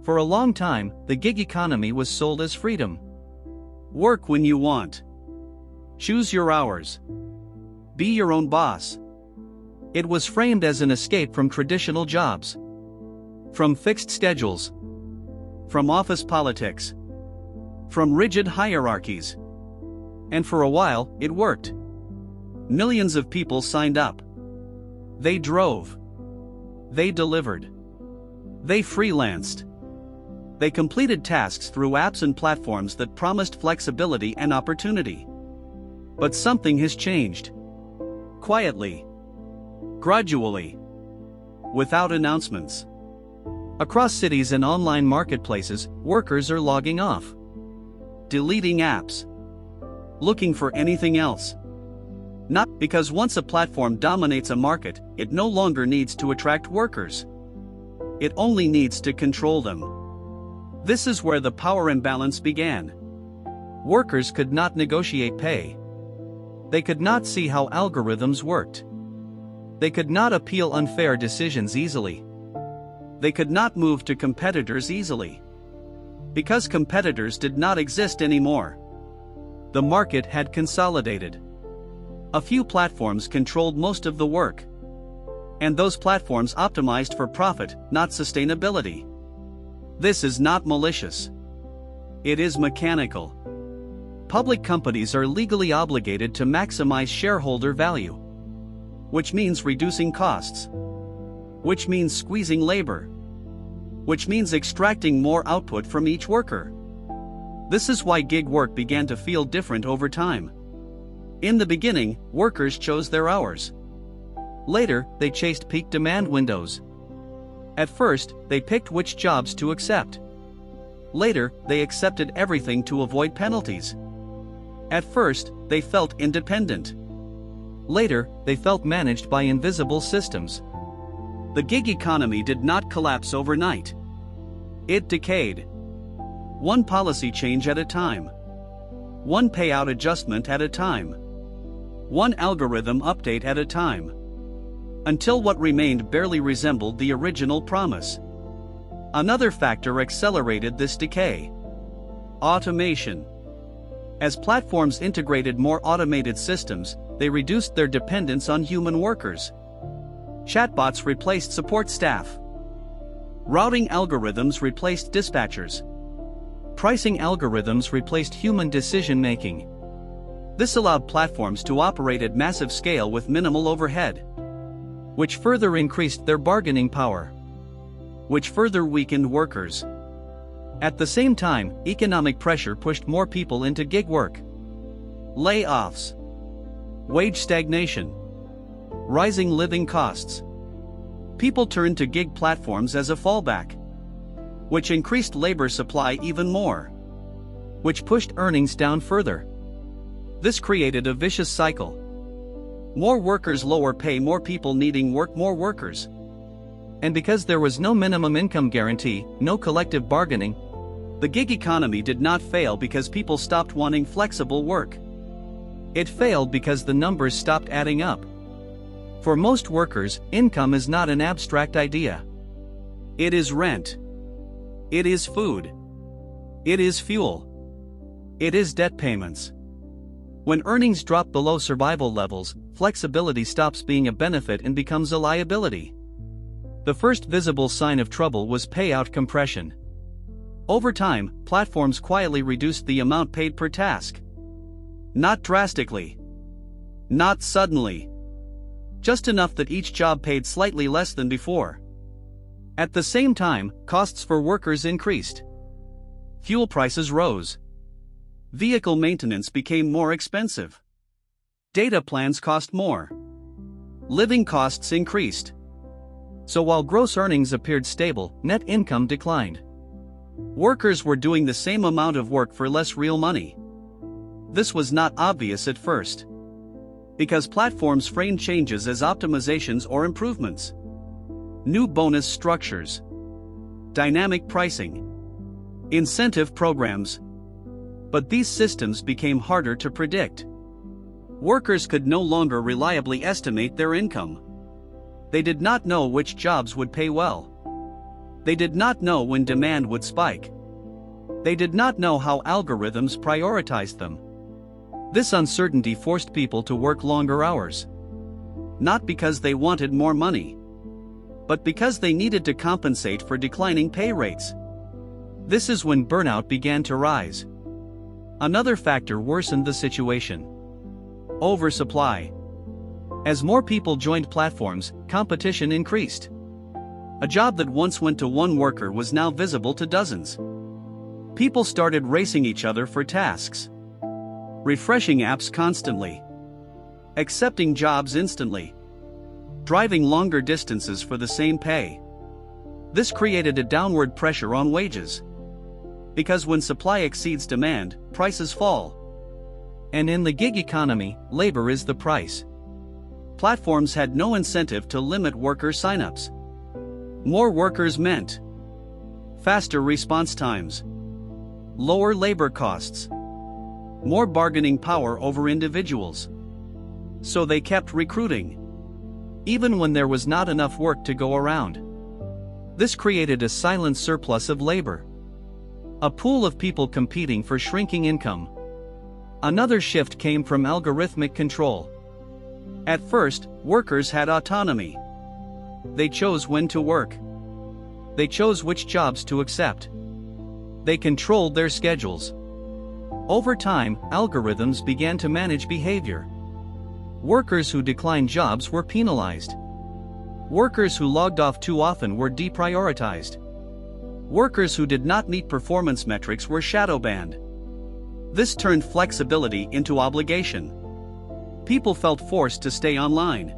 For a long time, the gig economy was sold as freedom. Work when you want. Choose your hours. Be your own boss. It was framed as an escape from traditional jobs, From fixed schedules. From office politics. From rigid hierarchies. and for a while, it worked. Millions of people signed up. They drove. They delivered. They freelanced. They completed tasks through apps and platforms that promised flexibility and opportunity. But something has changed. Quietly. Gradually. Without announcements. Across cities and online marketplaces, workers are logging off, Deleting apps. Looking for anything else. Not because once a platform dominates a market, it no longer needs to attract workers. It only needs to control them. This is where the power imbalance began. Workers could not negotiate pay. They could not see how algorithms worked. They could not appeal unfair decisions easily. They could not move to competitors easily. Because competitors did not exist anymore. The market had consolidated. A few platforms controlled most of the work. And those platforms optimized for profit, not sustainability. This is not malicious. It is mechanical. Public companies are legally obligated to maximize shareholder value. Which means reducing costs. Which means squeezing labor. Which means extracting more output from each worker. This is why gig work began to feel different over time. In the beginning, workers chose their hours. Later, they chased peak demand windows. At first, they picked which jobs to accept. Later, they accepted everything to avoid penalties. At first, they felt independent. Later, they felt managed by invisible systems. The gig economy did not collapse overnight. It decayed. One policy change at a time. One payout adjustment at a time. One algorithm update at a time. Until what remained barely resembled the original promise. Another factor accelerated this decay. Automation. As platforms integrated more automated systems, they reduced their dependence on human workers. Chatbots replaced support staff. Routing algorithms replaced dispatchers. Pricing algorithms replaced human decision-making. This allowed platforms to operate at massive scale with minimal overhead. Which further increased their bargaining power. Which further weakened workers. At the same time, economic pressure pushed more people into gig work. Layoffs. Wage stagnation. Rising living costs. People turned to gig platforms as a fallback. Which increased labor supply even more. Which pushed earnings down further. This created a vicious cycle. More workers, lower pay, more people needing work, more workers. And because there was no minimum income guarantee, no collective bargaining, the gig economy did not fail because people stopped wanting flexible work. It failed because the numbers stopped adding up. For most workers, income is not an abstract idea. It is rent. It is food. It is fuel. It is debt payments. When earnings drop below survival levels, flexibility stops being a benefit and becomes a liability. The first visible sign of trouble was payout compression. Over time, platforms quietly reduced the amount paid per task. Not drastically. Not suddenly. Just enough that each job paid slightly less than before. At the same time, costs for workers increased. Fuel prices rose. Vehicle maintenance became more expensive. Data plans cost more. Living costs increased. So while gross earnings appeared stable, net income declined. Workers were doing the same amount of work for less real money. This was not obvious at first. Because platforms framed changes as optimizations or improvements. New bonus structures. Dynamic pricing. Incentive programs. But these systems became harder to predict. Workers could no longer reliably estimate their income. They did not know which jobs would pay well. They did not know when demand would spike. They did not know how algorithms prioritized them. This uncertainty forced people to work longer hours. Not because they wanted more money, but because they needed to compensate for declining pay rates. This is when burnout began to rise. Another factor worsened the situation: oversupply. As more people joined platforms, competition increased. A job that once went to one worker was now visible to dozens. People started racing each other for tasks, refreshing apps constantly, accepting jobs instantly, driving longer distances for the same pay. This created a downward pressure on wages. Because when supply exceeds demand, prices fall. And in the gig economy, labor is the price. Platforms had no incentive to limit worker signups. More workers meant faster response times, lower labor costs, more bargaining power over individuals. So they kept recruiting, even when there was not enough work to go around. This created a silent surplus of labor, a pool of people competing for shrinking income. Another shift came from algorithmic control. At first, workers had autonomy. They chose when to work. They chose which jobs to accept. They controlled their schedules. Over time, algorithms began to manage behavior. Workers who declined jobs were penalized. Workers who logged off too often were deprioritized. Workers who did not meet performance metrics were shadow banned. This turned flexibility into obligation. People felt forced to stay online,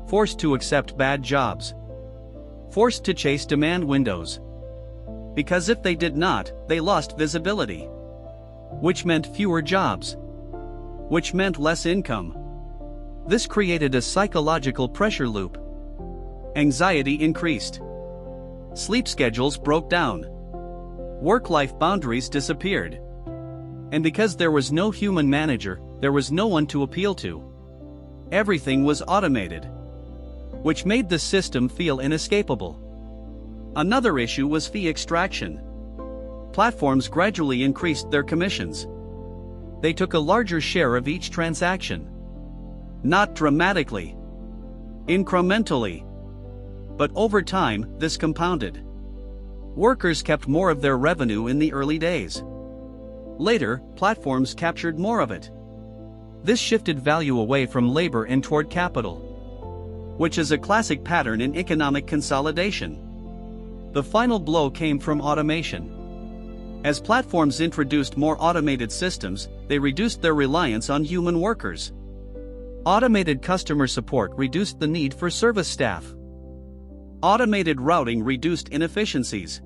forced to accept bad jobs, forced to chase demand windows. Because if they did not, they lost visibility, which meant fewer jobs, which meant less income. This created a psychological pressure loop. Anxiety increased. Sleep schedules broke down. Work-life boundaries disappeared. And because there was no human manager, there was no one to appeal to. Everything was automated, which made the system feel inescapable. Another issue was fee extraction. Platforms gradually increased their commissions. They took a larger share of each transaction. Not dramatically, incrementally, but over time, this compounded. Workers kept more of their revenue in the early days. Later, platforms captured more of it. This shifted value away from labor and toward capital, which is a classic pattern in economic consolidation. The final blow came from automation. As platforms introduced more automated systems, they reduced their reliance on human workers. Automated customer support reduced the need for service staff. Automated routing reduced inefficiencies.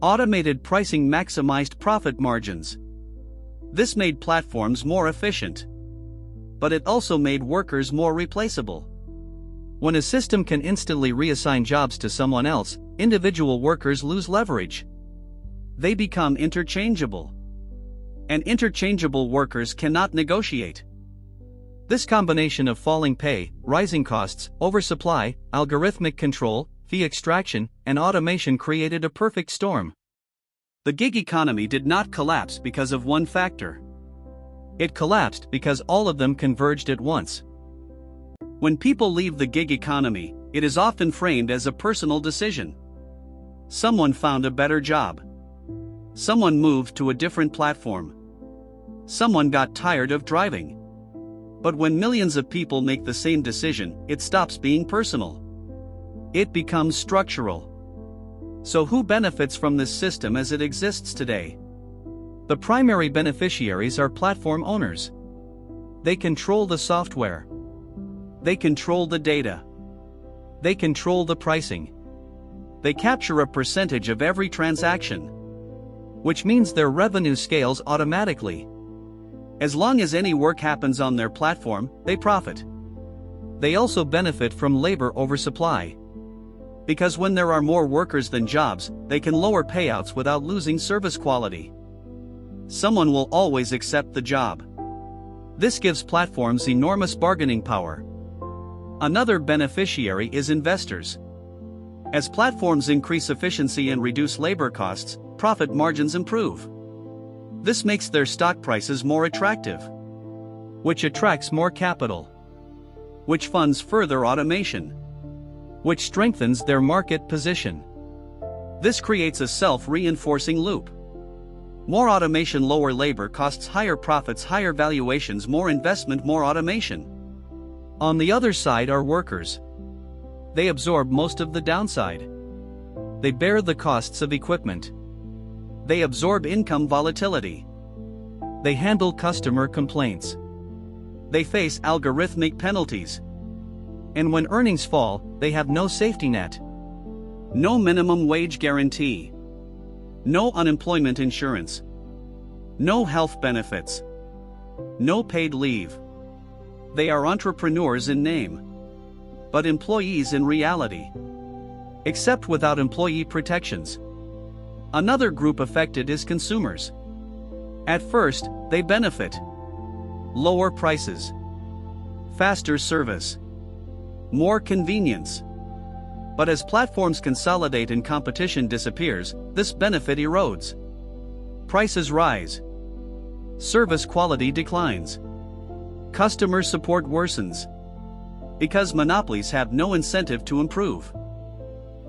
Automated pricing maximized profit margins. This made platforms more efficient. But it also made workers more replaceable. When a system can instantly reassign jobs to someone else, individual workers lose leverage. They become interchangeable. And interchangeable workers cannot negotiate. This combination of falling pay, rising costs, oversupply, algorithmic control, fee extraction, and automation created a perfect storm. The gig economy did not collapse because of one factor. It collapsed because all of them converged at once. When people leave the gig economy, it is often framed as a personal decision. Someone found a better job. Someone moved to a different platform. Someone got tired of driving. But when millions of people make the same decision, it stops being personal. It becomes structural. So who benefits from this system as it exists today? The primary beneficiaries are platform owners. They control the software. They control the data. They control the pricing. They capture a percentage of every transaction, which means their revenue scales automatically. As long as any work happens on their platform, they profit. They also benefit from labor oversupply. Because when there are more workers than jobs, they can lower payouts without losing service quality. Someone will always accept the job. This gives platforms enormous bargaining power. Another beneficiary is investors. As platforms increase efficiency and reduce labor costs, profit margins improve. This makes their stock prices more attractive, which attracts more capital, which funds further automation, which strengthens their market position. This creates a self-reinforcing loop. More automation, lower labor costs, higher profits, higher valuations, more investment, more automation. On the other side are workers. They absorb most of the downside. They bear the costs of equipment. They absorb income volatility. They handle customer complaints. They face algorithmic penalties. And when earnings fall, they have no safety net. No minimum wage guarantee. No unemployment insurance. No health benefits. No paid leave. They are entrepreneurs in name, but employees in reality, except without employee protections. Another group affected is consumers. At first, they benefit. Lower prices, faster service, more convenience. But as platforms consolidate and competition disappears, this benefit erodes. Prices rise. Service quality declines. Customer support worsens. Because monopolies have no incentive to improve.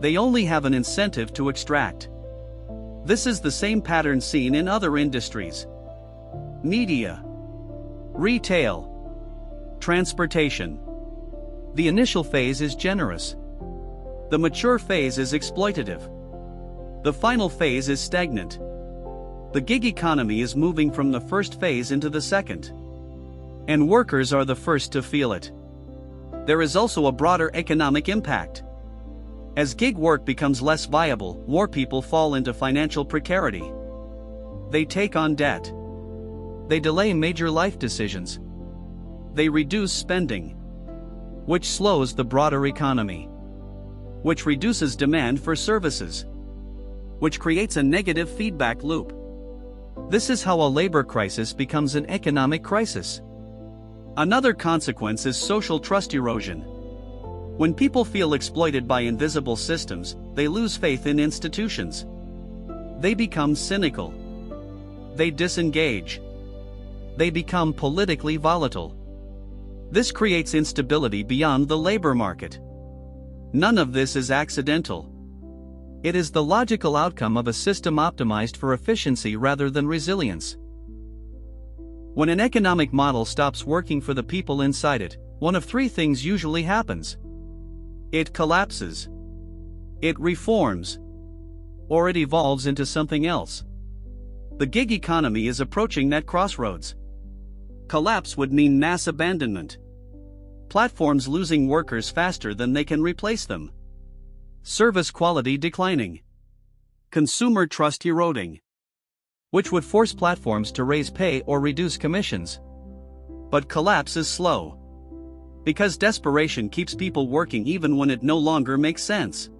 They only have an incentive to extract. This is the same pattern seen in other industries. Media, retail, transportation. The initial phase is generous. The mature phase is exploitative. The final phase is stagnant. The gig economy is moving from the first phase into the second. And workers are the first to feel it. There is also a broader economic impact. As gig work becomes less viable, more people fall into financial precarity. They take on debt. They delay major life decisions. They reduce spending, which slows the broader economy, which reduces demand for services, which creates a negative feedback loop. This is how a labor crisis becomes an economic crisis. Another consequence is social trust erosion. When people feel exploited by invisible systems, they lose faith in institutions. They become cynical. They disengage. They become politically volatile. This creates instability beyond the labor market. None of this is accidental. It is the logical outcome of a system optimized for efficiency rather than resilience. When an economic model stops working for the people inside it, one of three things usually happens. It collapses, it reforms, or it evolves into something else. The gig economy is approaching that crossroads. Collapse would mean mass abandonment. Platforms losing workers faster than they can replace them. Service quality declining. Consumer trust eroding, which would force platforms to raise pay or reduce commissions. But collapse is slow, because desperation keeps people working even when it no longer makes sense.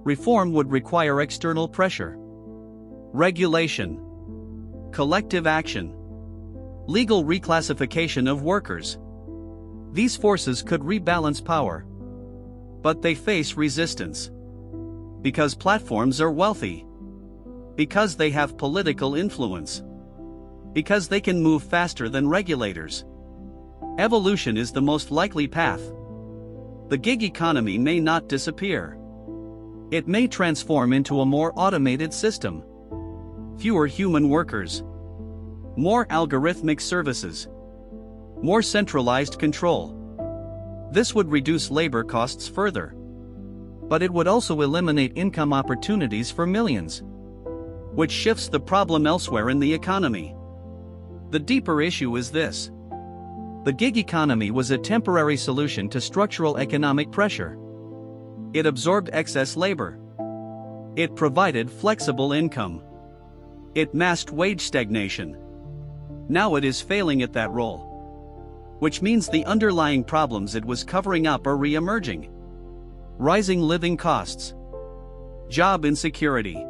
Reform would require external pressure, regulation, collective action, legal reclassification of workers. These forces could rebalance power, but they face resistance. Because platforms are wealthy, because they have political influence, because they can move faster than regulators. Evolution is the most likely path. The gig economy may not disappear. It may transform into a more automated system. Fewer human workers, more algorithmic services, more centralized control. This would reduce labor costs further. But it would also eliminate income opportunities for millions, which shifts the problem elsewhere in the economy. The deeper issue is this. The gig economy was a temporary solution to structural economic pressure. It absorbed excess labor. It provided flexible income. It masked wage stagnation. Now it is failing at that role, which means the underlying problems it was covering up are re-emerging. Rising living costs, job insecurity,